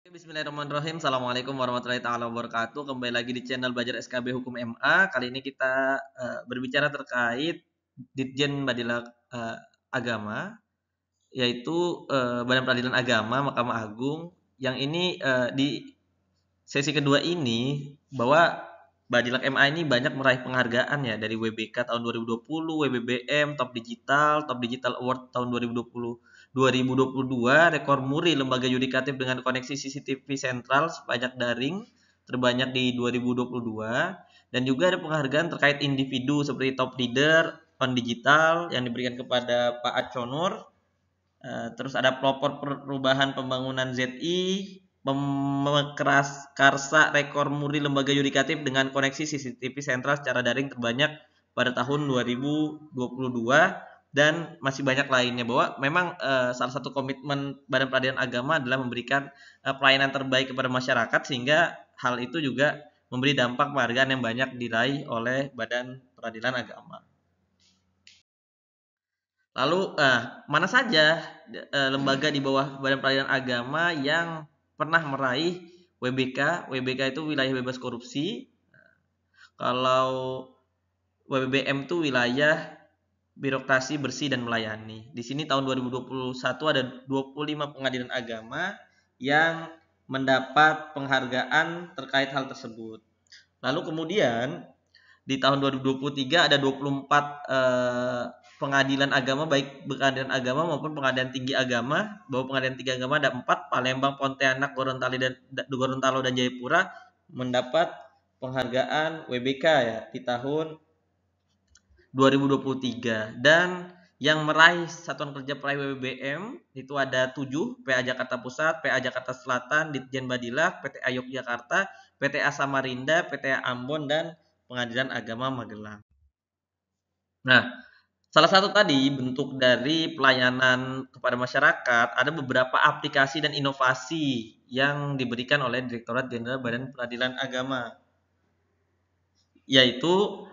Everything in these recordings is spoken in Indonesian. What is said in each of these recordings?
Bismillahirrahmanirrahim. Assalamualaikum warahmatullahi taala wabarakatuh. Kembali lagi di channel Belajar SKB Hukum MA. Kali ini kita berbicara terkait Ditjen Badilak Agama, yaitu Badan Peradilan Agama Mahkamah Agung. Yang ini di sesi kedua ini bahwa Badilak MA ini banyak meraih penghargaan ya dari WBK tahun 2020, WBBM, Top Digital Award tahun 2022, rekor muri lembaga yudikatif dengan koneksi CCTV sentral sebanyak daring terbanyak di 2022, dan juga ada penghargaan terkait individu seperti Top Leader on Digital yang diberikan kepada Pak Aconur. Terus ada pelopor perubahan pembangunan ZI, Pemekeras Karsa rekor muri lembaga yudikatif dengan koneksi CCTV sentral secara daring terbanyak pada tahun 2022, dan masih banyak lainnya. Bahwa memang salah satu komitmen Badan Peradilan Agama adalah memberikan pelayanan terbaik kepada masyarakat, sehingga hal itu juga memberi dampak penghargaan yang banyak diraih oleh Badan Peradilan Agama. Lalu mana saja lembaga di bawah Badan Peradilan Agama yang pernah meraih WBK? WBK itu wilayah bebas korupsi. Kalau WBBM itu wilayah birokrasi bersih dan melayani. Di sini tahun 2021 ada 25 pengadilan agama yang mendapat penghargaan terkait hal tersebut. Lalu kemudian di tahun 2023 ada 24 pengadilan agama, baik pengadilan agama maupun pengadilan tinggi agama. Bahwa pengadilan tinggi agama ada 4, Palembang, Pontianak, Gorontalo dan Jayapura, mendapat penghargaan WBK ya di tahun 2023. Dan yang meraih satuan kerja peraih WBBM itu ada 7, PA Jakarta Pusat, PA Jakarta Selatan, Ditjen Badilak, PTA Yogyakarta, PTA Samarinda, PTA Ambon, dan Pengadilan Agama Magelang. Nah, salah satu tadi bentuk dari pelayanan kepada masyarakat, ada beberapa aplikasi dan inovasi yang diberikan oleh Direktorat Jenderal Badan Peradilan Agama, yaitu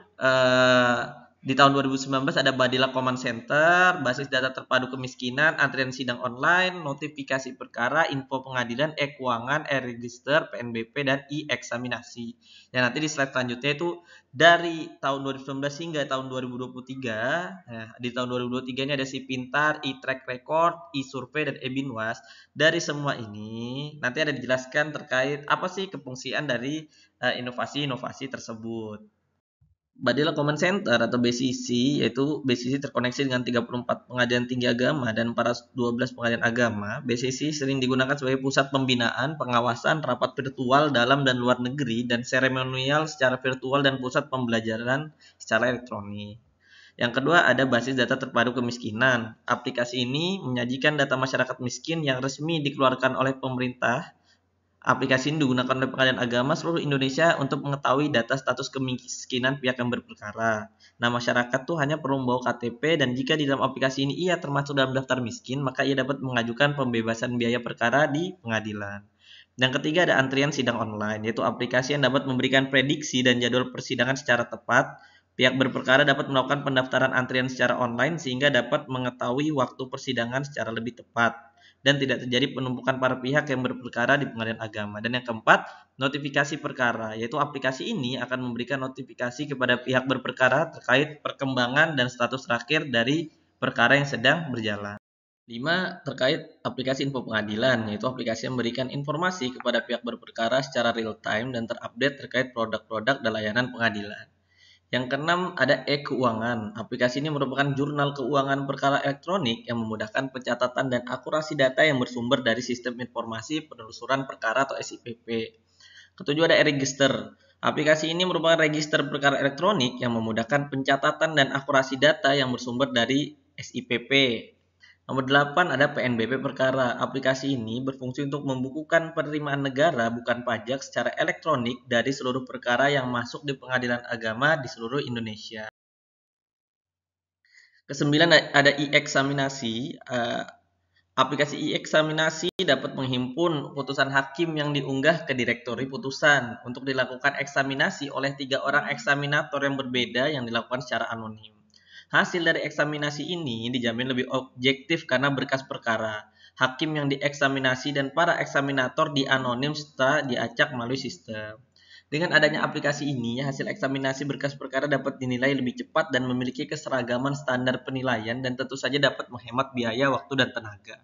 di tahun 2019 ada Badilak Command Center, basis data terpadu kemiskinan, antrian sidang online, notifikasi perkara, info pengadilan, e-keuangan, e-register, PNBP, dan e-eksaminasi. Yang nanti di slide selanjutnya itu dari tahun 2019 hingga tahun 2023. Nah, di tahun 2023 ini ada Si Pintar, e-track record, e-survey, dan e-binwas. Dari semua ini nanti ada dijelaskan terkait apa sih kefungsian dari inovasi-inovasi tersebut. Badilak Command Center atau BCC, yaitu BCC terkoneksi dengan 34 pengadilan tinggi agama dan 412 pengadilan agama. BCC sering digunakan sebagai pusat pembinaan, pengawasan, rapat virtual dalam dan luar negeri, dan seremonial secara virtual, dan pusat pembelajaran secara elektronik. Yang kedua ada basis data terpadu kemiskinan. Aplikasi ini menyajikan data masyarakat miskin yang resmi dikeluarkan oleh pemerintah. Aplikasi ini digunakan oleh pengadilan agama seluruh Indonesia untuk mengetahui data status kemiskinan pihak yang berperkara. Nah, masyarakat tuh hanya perlu membawa KTP, dan jika di dalam aplikasi ini ia termasuk dalam daftar miskin, maka ia dapat mengajukan pembebasan biaya perkara di pengadilan. Yang ketiga ada antrian sidang online, yaitu aplikasi yang dapat memberikan prediksi dan jadwal persidangan secara tepat. Pihak berperkara dapat melakukan pendaftaran antrian secara online sehingga dapat mengetahui waktu persidangan secara lebih tepat dan tidak terjadi penumpukan para pihak yang berperkara di pengadilan agama. Dan yang keempat, notifikasi perkara, yaitu aplikasi ini akan memberikan notifikasi kepada pihak berperkara terkait perkembangan dan status terakhir dari perkara yang sedang berjalan. 5. Terkait aplikasi info pengadilan, yaitu aplikasi yang memberikan informasi kepada pihak berperkara secara real time dan terupdate terkait produk-produk dan layanan pengadilan. Yang keenam ada e-keuangan. Aplikasi ini merupakan jurnal keuangan perkara elektronik yang memudahkan pencatatan dan akurasi data yang bersumber dari Sistem Informasi Penelusuran Perkara atau SIPP. Ketujuh ada e-register. Aplikasi ini merupakan register perkara elektronik yang memudahkan pencatatan dan akurasi data yang bersumber dari SIPP. Nomor 8 ada PNBP perkara. Aplikasi ini berfungsi untuk membukukan penerimaan negara bukan pajak secara elektronik dari seluruh perkara yang masuk di pengadilan agama di seluruh Indonesia. Kesembilan ada e-eksaminasi. Aplikasi e-eksaminasi dapat menghimpun putusan hakim yang diunggah ke direktori putusan untuk dilakukan eksaminasi oleh 3 orang eksaminator yang berbeda yang dilakukan secara anonim. Hasil dari eksaminasi ini dijamin lebih objektif karena berkas perkara. hakim yang dieksaminasi dan para eksaminator dianonim setelah diacak melalui sistem. Dengan adanya aplikasi ini, hasil eksaminasi berkas perkara dapat dinilai lebih cepat dan memiliki keseragaman standar penilaian dan tentu saja dapat menghemat biaya, waktu, dan tenaga.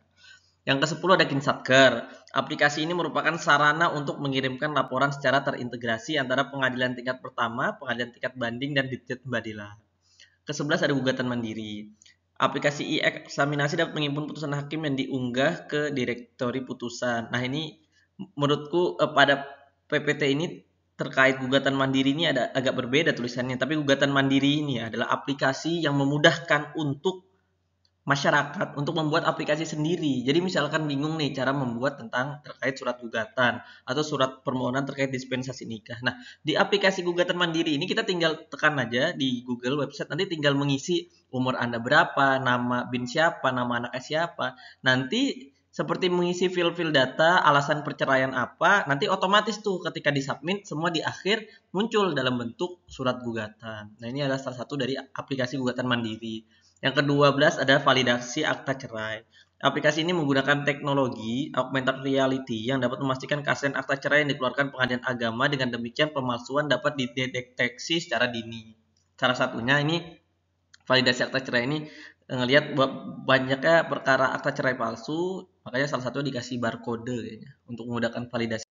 Yang ke-10 ada Kinsatker. Aplikasi ini merupakan sarana untuk mengirimkan laporan secara terintegrasi antara pengadilan tingkat pertama, pengadilan tingkat banding, dan Ditjen Badila. Ke-11 ada gugatan mandiri. Aplikasi e-eksaminasi dapat menghimpun putusan hakim yang diunggah ke direktori putusan. Nah, ini menurutku pada PPT ini terkait gugatan mandiri ini ada agak berbeda tulisannya, tapi gugatan mandiri ini adalah aplikasi yang memudahkan untuk masyarakat untuk membuat aplikasi sendiri. Jadi misalkan bingung nih cara membuat tentang terkait surat gugatan atau surat permohonan terkait dispensasi nikah. Nah, di aplikasi gugatan mandiri ini kita tinggal tekan aja di Google website, nanti tinggal mengisi umur Anda berapa, nama bin siapa, nama anaknya siapa. Nanti seperti mengisi fil-fil data, alasan perceraian apa, nanti otomatis tuh ketika disubmit semua di akhir muncul dalam bentuk surat gugatan. Nah, ini adalah salah satu dari aplikasi gugatan mandiri. Yang ke-12 ada validasi akta cerai. Aplikasi ini menggunakan teknologi augmented reality yang dapat memastikan keaslian akta cerai yang dikeluarkan Pengadilan Agama. Dengan demikian pemalsuan dapat dideteksi secara dini. Salah satunya ini validasi akta cerai ini ngelihat banyaknya perkara akta cerai palsu, makanya salah satu dikasih barcode kayaknya untuk memudahkan validasi.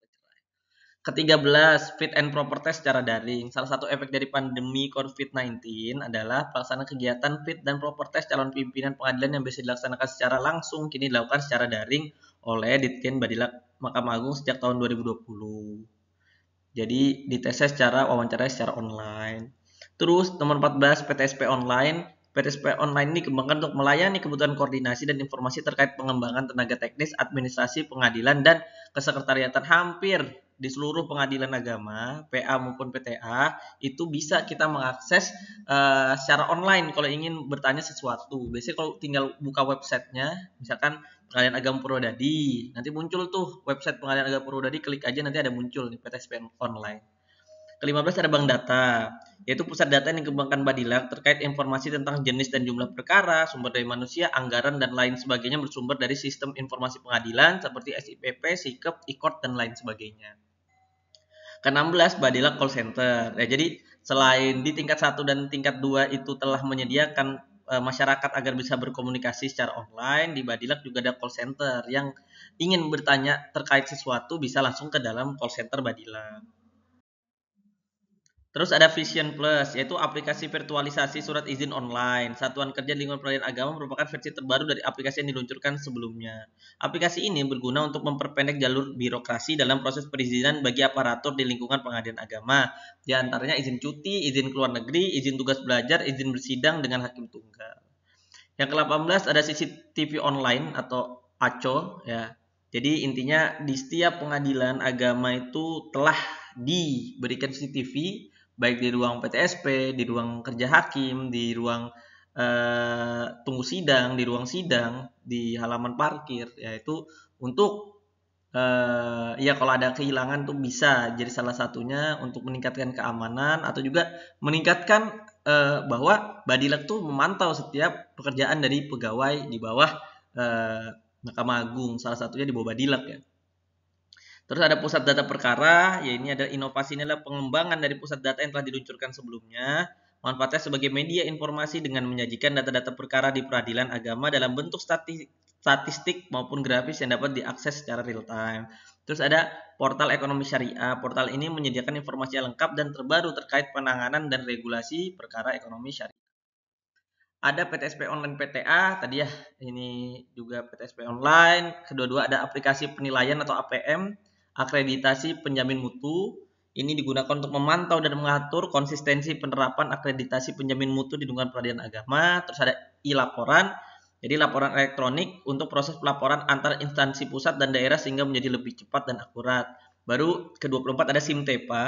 Ke-13, fit and proper test secara daring. Salah satu efek dari pandemi COVID-19 adalah pelaksanaan kegiatan fit dan proper test calon pimpinan pengadilan yang biasa dilaksanakan secara langsung kini dilakukan secara daring oleh Ditjen Badila Mahkamah Agung sejak tahun 2020. Jadi ditesnya secara wawancara secara online. Terus nomor 14, PTSP online. PTSP online ini dikembangkan untuk melayani kebutuhan koordinasi dan informasi terkait pengembangan tenaga teknis, administrasi, pengadilan, dan kesekretariatan hampir di seluruh pengadilan agama, PA maupun PTA, itu bisa kita mengakses secara online kalau ingin bertanya sesuatu. Biasanya kalau tinggal buka websitenya, misalkan Pengadilan Agama Purwodadi, nanti muncul tuh website Pengadilan Agama Purwodadi, klik aja nanti ada muncul nih PTSP online. Ke-15 ada bank data, yaitu pusat data yang dikembangkan Badilak terkait informasi tentang jenis dan jumlah perkara, sumber daya manusia, anggaran, dan lain sebagainya bersumber dari sistem informasi pengadilan seperti SIPP, SIKEP, IKORT, dan lain sebagainya. Ke-16 Badilak Call Center. Ya, jadi selain di tingkat 1 dan tingkat 2 itu telah menyediakan masyarakat agar bisa berkomunikasi secara online, di Badilak juga ada call center yang ingin bertanya terkait sesuatu bisa langsung ke dalam call center Badilak. Terus ada Vision Plus, yaitu aplikasi virtualisasi surat izin online. Satuan Kerja Lingkungan Peradilan Agama merupakan versi terbaru dari aplikasi yang diluncurkan sebelumnya. Aplikasi ini berguna untuk memperpendek jalur birokrasi dalam proses perizinan bagi aparatur di lingkungan pengadilan agama. Di antaranya izin cuti, izin keluar negeri, izin tugas belajar, izin bersidang dengan hakim tunggal. Yang ke-18 ada CCTV online atau ACO ya. Jadi intinya di setiap pengadilan agama itu telah diberikan CCTV baik di ruang PTSP, di ruang kerja hakim, di ruang tunggu sidang, di ruang sidang, di halaman parkir, yaitu untuk ya kalau ada kehilangan tuh bisa jadi salah satunya untuk meningkatkan keamanan atau juga meningkatkan bahwa Badilak tuh memantau setiap pekerjaan dari pegawai di bawah Mahkamah Agung, salah satunya di bawah Badilak ya. Terus ada pusat data perkara, ya ini ada inovasi, ini adalah pengembangan dari pusat data yang telah diluncurkan sebelumnya. Manfaatnya sebagai media informasi dengan menyajikan data-data perkara di peradilan agama dalam bentuk statistik maupun grafis yang dapat diakses secara real time. Terus ada portal ekonomi syariah. Portal ini menyediakan informasi yang lengkap dan terbaru terkait penanganan dan regulasi perkara ekonomi syariah. Ada PTSP online PTA, tadi ya ini juga PTSP online. Kedua-dua ada aplikasi penilaian atau APM, akreditasi penjamin mutu. Ini digunakan untuk memantau dan mengatur konsistensi penerapan akreditasi penjamin mutu di lingkungan peradilan agama. Terus ada e-laporan, jadi laporan elektronik untuk proses pelaporan antar instansi pusat dan daerah sehingga menjadi lebih cepat dan akurat. Baru ke-24 ada SIMTEPA,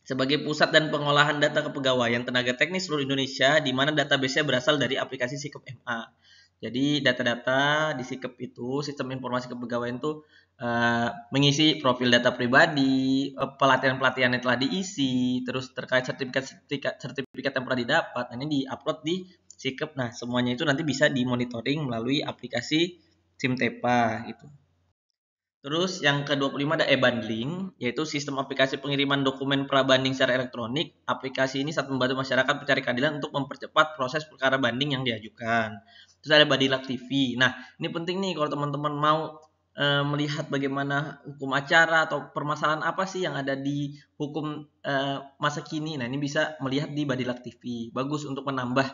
sebagai pusat dan pengolahan data kepegawaian tenaga teknis seluruh Indonesia, di mana database-nya berasal dari aplikasi SIKEP MA. Jadi data-data di SIKEP itu, sistem informasi kepegawaian itu mengisi profil data pribadi, pelatihan-pelatihan yang telah diisi, terus terkait sertifikat yang pernah didapat, ini di-upload di SIKEP. Nah, semuanya itu nanti bisa dimonitoring melalui aplikasi SIMTEPA gitu. Terus yang ke-25 ada e-bundling, yaitu sistem aplikasi pengiriman dokumen prabanding secara elektronik. Aplikasi ini sangat membantu masyarakat mencari keadilan untuk mempercepat proses perkara banding yang diajukan. Terus ada Badilak TV. Nah, ini penting nih kalau teman-teman mau melihat bagaimana hukum acara atau permasalahan apa sih yang ada di hukum masa kini. Nah, ini bisa melihat di Badilak TV. Bagus untuk menambah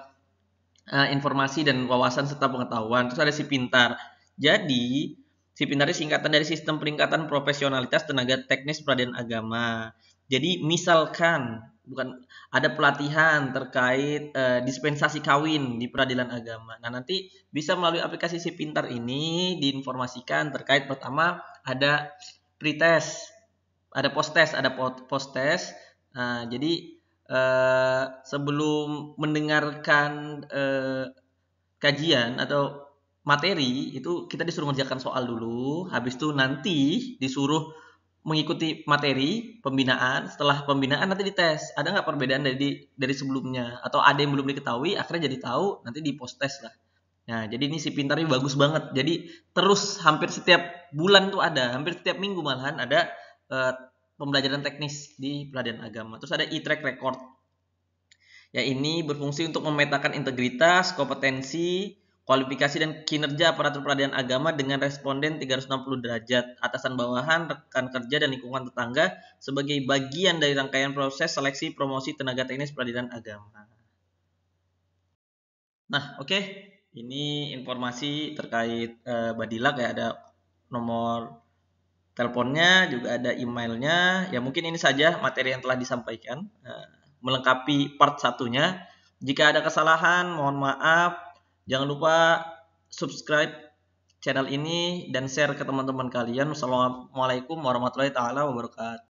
informasi dan wawasan serta pengetahuan. Terus ada Si Pintar. Jadi, Si Pintar ini singkatan dari Sistem Peningkatan Profesionalitas Tenaga Teknis Peradilan Agama. Jadi, misalkan ada pelatihan terkait dispensasi kawin di peradilan agama. Nah, nanti bisa melalui aplikasi Si Pintar ini diinformasikan terkait pertama ada pretest, ada post-test, Nah, jadi sebelum mendengarkan kajian atau materi itu kita disuruh mengerjakan soal dulu, habis itu nanti disuruh mengikuti materi pembinaan. Setelah pembinaan nanti dites ada nggak perbedaan dari sebelumnya atau ada yang belum diketahui, akhirnya jadi tahu nanti di post test lah. Nah, jadi ini Si Pintar ini bagus banget. Jadi terus hampir setiap bulan tuh ada, hampir setiap minggu malahan ada pembelajaran teknis di peradilan agama. Terus ada e-track record. Ya, ini berfungsi untuk memetakan integritas, kompetensi, kualifikasi dan kinerja aparatur peradilan agama dengan responden 360 derajat, atasan bawahan, rekan kerja dan lingkungan tetangga sebagai bagian dari rangkaian proses seleksi promosi tenaga teknis peradilan agama. Nah, oke. Ini informasi terkait Badilak ya, ada nomor teleponnya, juga ada emailnya. Ya, mungkin ini saja materi yang telah disampaikan melengkapi part satunya. Jika ada kesalahan, mohon maaf. Jangan lupa subscribe channel ini dan share ke teman-teman kalian. Wassalamualaikum warahmatullahi taala wabarakatuh.